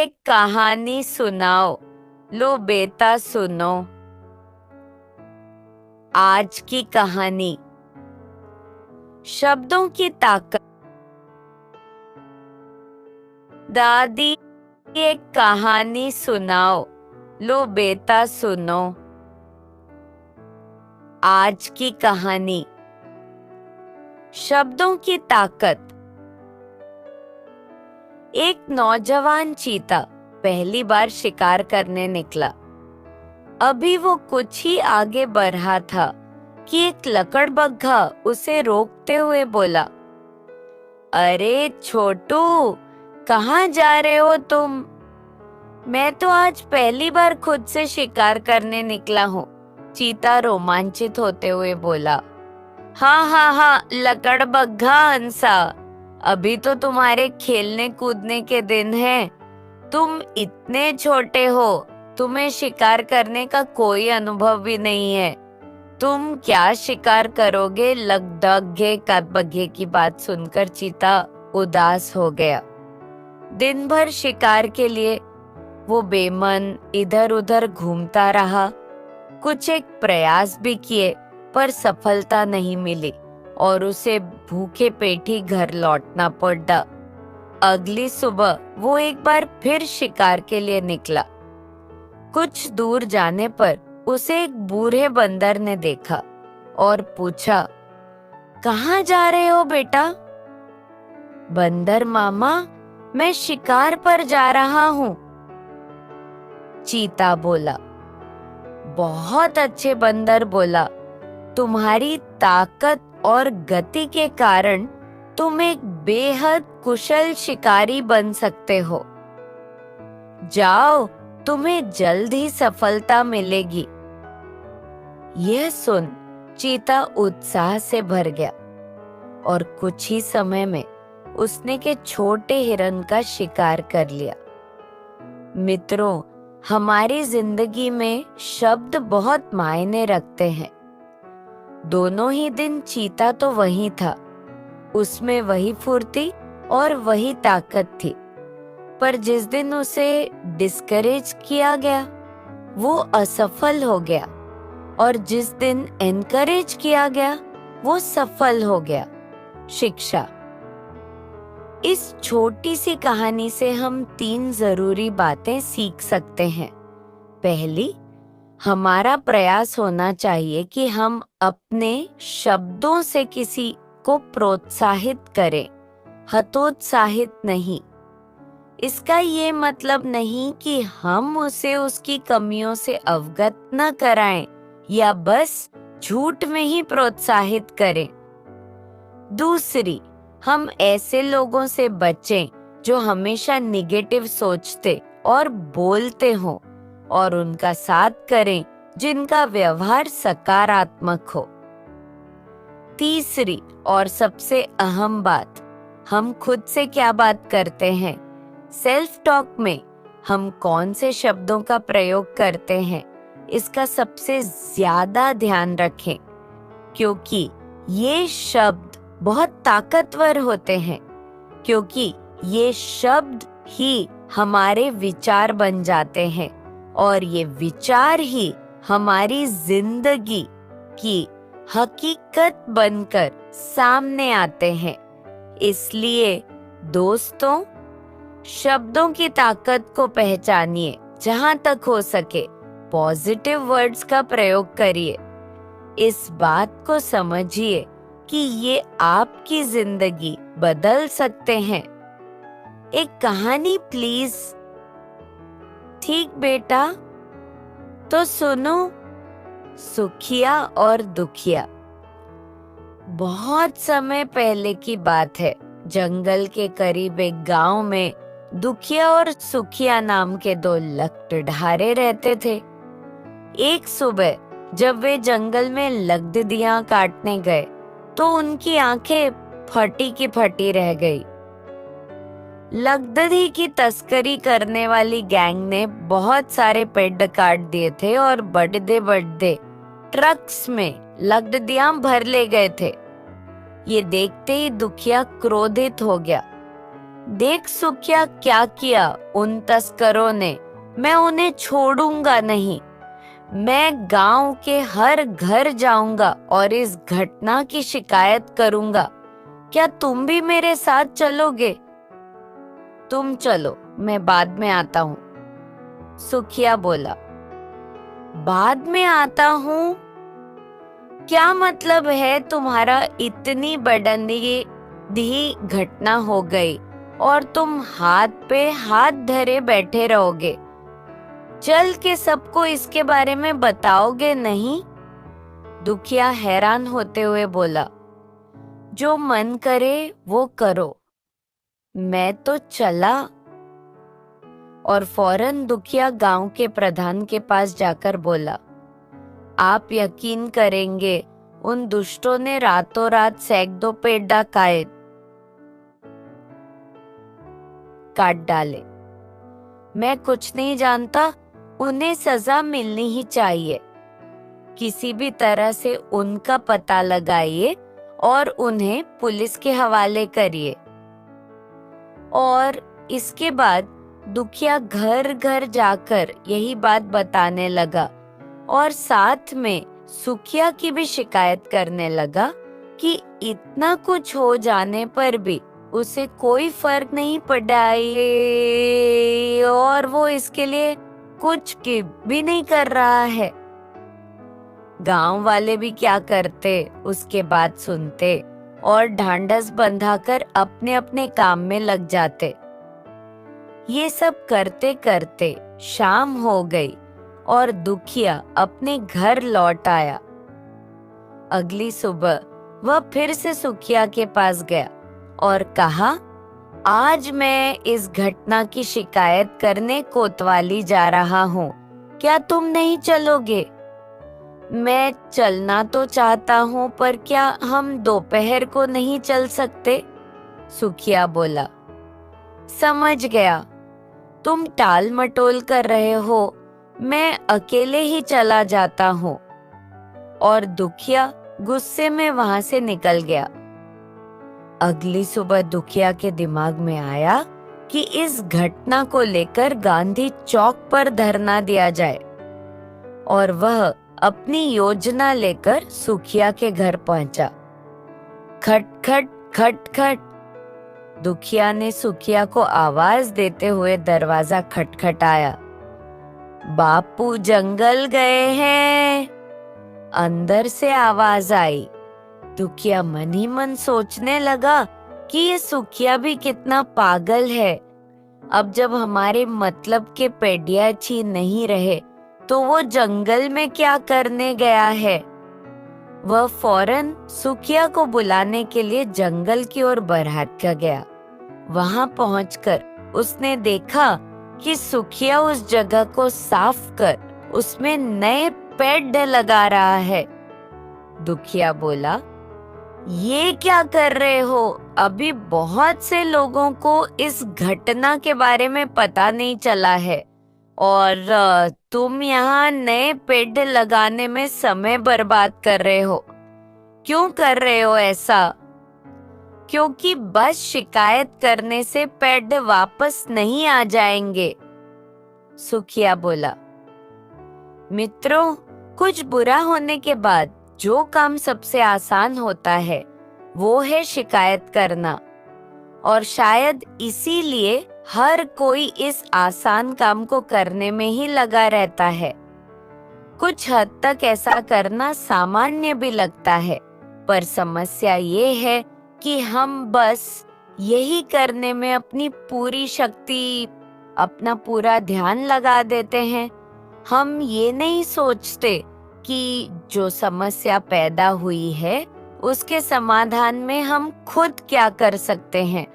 एक कहानी सुनाओ। लो बेटा सुनो। आज की कहानी शब्दों की ताकत। दादी एक कहानी सुनाओ। लो बेटा सुनो। आज की कहानी शब्दों की ताकत। एक नौजवान चीता पहली बार शिकार करने निकला। अभी वो कुछ ही आगे बढ़ा था कि एक लकड़बग्घा उसे रोकते हुए बोला, अरे छोटू, कहाँ जा रहे हो तुम? मैं तो आज पहली बार खुद से शिकार करने निकला हूँ। चीता रोमांचित होते हुए बोला, हाँ हाँ हाँ लकड़बग्घा हंसा, अभी तो तुम्हारे खेलने कूदने के दिन हैं। तुम इतने छोटे हो, तुम्हें शिकार करने का कोई अनुभव भी नहीं है। तुम क्या शिकार करोगे? लकड़बग्घे का बग्घे की बात सुनकर चीता उदास हो गया। दिन भर शिकार के लिए वो बेमन इधर उधर घूमता रहा। कुछ एक प्रयास भी किए पर सफलता नहीं मिली और उसे भूखे पेट ही घर लौटना पड़ा। अगली सुबह वो एक बार फिर शिकार के लिए निकला। कुछ दूर जाने पर उसे एक बूढ़े बंदर ने देखा और पूछा, कहाँ जा रहे हो बेटा? बंदर मामा, मैं शिकार पर जा रहा हूँ, चीता बोला। बहुत अच्छे, बंदर बोला। तुम्हारी ताकत और गति के कारण तुम एक बेहद कुशल शिकारी बन सकते हो। जाओ, तुम्हें जल्द ही सफलता मिलेगी। यह सुन चीता उत्साह से भर गया और कुछ ही समय में उसने के छोटे हिरन का शिकार कर लिया। मित्रों, हमारी जिंदगी में शब्द बहुत मायने रखते हैं। दोनों ही दिन चीता तो वही था, उसमें वही फुर्ती और वही ताकत थी। पर जिस दिन उसे डिस्करेज किया गया वो असफल हो गया और जिस दिन एनकरेज किया गया वो सफल हो गया। शिक्षा। इस छोटी सी कहानी से हम 3 जरूरी बातें सीख सकते हैं। पहली, हमारा प्रयास होना चाहिए कि हम अपने शब्दों से किसी को प्रोत्साहित करें, हतोत्साहित नहीं। इसका ये मतलब नहीं कि हम उसे उसकी कमियों से अवगत न कराएं या बस झूठ में ही प्रोत्साहित करें। दूसरी, हम ऐसे लोगों से बचें जो हमेशा निगेटिव सोचते और बोलते हों और उनका साथ करें जिनका व्यवहार सकारात्मक हो। तीसरी और सबसे अहम बात, हम खुद से क्या बात करते हैं। सेल्फ टॉक में हम कौन से शब्दों का प्रयोग करते हैं, इसका सबसे ज्यादा ध्यान रखें, क्योंकि ये शब्द बहुत ताकतवर होते हैं, क्योंकि ये शब्द ही हमारे विचार बन जाते हैं और ये विचार ही हमारी जिंदगी की हकीकत बनकर सामने आते हैं। इसलिए दोस्तों, शब्दों की ताकत को पहचानिए। जहां तक हो सके पॉजिटिव वर्ड्स का प्रयोग करिए। इस बात को समझिए कि ये आपकी जिंदगी बदल सकते हैं। एक कहानी प्लीज। ठीक बेटा, तो सुनो। सुखिया और दुखिया। बहुत समय पहले की बात है। जंगल के करीब एक गांव में दुखिया और सुखिया नाम के 2 लकड़हारे रहते थे। एक सुबह जब वे जंगल में लकड़ियां काटने गए तो उनकी आंखें फटी की फटी रह गई। लकड़ी की तस्करी करने वाली गैंग ने बहुत सारे पेड़ काट दिए थे और बड़े बड़े ट्रक्स में लकड़ियां भर ले गए थे। ये देखते ही दुखिया क्रोधित हो गया। देख सुखिया क्या किया उन तस्करों ने, मैं उन्हें छोड़ूंगा नहीं। मैं गांव के हर घर जाऊंगा और इस घटना की शिकायत करूंगा। क्या तुम भी मेरे साथ चलोगे? तुम चलो, मैं बाद में आता हूँ, सुखिया बोला। बाद में आता हूँ? क्या मतलब है तुम्हारा? इतनी बड़ी घटना हो गई और तुम हाथ पे हाथ धरे बैठे रहोगे? चल के सबको इसके बारे में बताओगे नहीं? दुखिया हैरान होते हुए बोला। जो मन करे वो करो, मैं तो चला। और फौरन दुखिया गांव के प्रधान के पास जाकर बोला, आप यकीन करेंगे, उन दुष्टों ने रातों रात सैकड़ों पेड़ काट डाले। मैं कुछ नहीं जानता, उन्हें सजा मिलनी ही चाहिए। किसी भी तरह से उनका पता लगाइए और उन्हें पुलिस के हवाले करिए। और इसके बाद दुखिया घर घर जाकर यही बात बताने लगा और साथ में सुखिया की भी शिकायत करने लगा कि इतना कुछ हो जाने पर भी उसे कोई फर्क नहीं पड़ा और वो इसके लिए कुछ भी नहीं कर रहा है। गांव वाले भी क्या करते, उसके बात सुनते और ढांढस बंधाकर अपने अपने काम में लग जाते। ये सब करते करते शाम हो गई और दुखिया अपने घर लौट आया। अगली सुबह वह फिर से सुखिया के पास गया और कहा, आज मैं इस घटना की शिकायत करने कोतवाली जा रहा हूँ, क्या तुम नहीं चलोगे? मैं चलना तो चाहता हूँ, पर क्या हम दोपहर को नहीं चल सकते? सुखिया बोला। समझ गया, तुम टाल मटोल कर रहे हो, मैं अकेले ही चला जाता हूँ। और दुखिया गुस्से में वहां से निकल गया। अगली सुबह दुखिया के दिमाग में आया कि इस घटना को लेकर गांधी चौक पर धरना दिया जाए, और वह अपनी योजना लेकर सुखिया के घर पहुंचा। खट खट खट खट। दुखिया ने सुखिया को आवाज देते हुए दरवाजा खटखटाया। बापू जंगल गए हैं, अंदर से आवाज आई। दुखिया मन ही मन सोचने लगा कि ये सुखिया भी कितना पागल है। अब जब हमारे मतलब के पेडियाची नहीं रहे तो वो जंगल में क्या करने गया है। वह फौरन सुखिया को बुलाने के लिए जंगल की ओर बढ़ता गया। वहां पहुंचकर उसने देखा कि सुखिया उस जगह को साफ कर उसमें नए पेड़ लगा रहा है। दुखिया बोला, ये क्या कर रहे हो? अभी बहुत से लोगों को इस घटना के बारे में पता नहीं चला है और तुम यहाँ नए पेड़ लगाने में समय बर्बाद कर रहे हो। क्यों कर रहे हो ऐसा? क्योंकि बस शिकायत करने से पेड़ वापस नहीं आ जाएंगे, सुखिया बोला। मित्रों, कुछ बुरा होने के बाद जो काम सबसे आसान होता है वो है शिकायत करना, और शायद इसीलिए हर कोई इस आसान काम को करने में ही लगा रहता है। कुछ हद तक ऐसा करना सामान्य भी लगता है, पर समस्या ये है कि हम बस यही करने में अपनी पूरी शक्ति, अपना पूरा ध्यान लगा देते हैं। हम ये नहीं सोचते कि जो समस्या पैदा हुई है उसके समाधान में हम खुद क्या कर सकते हैं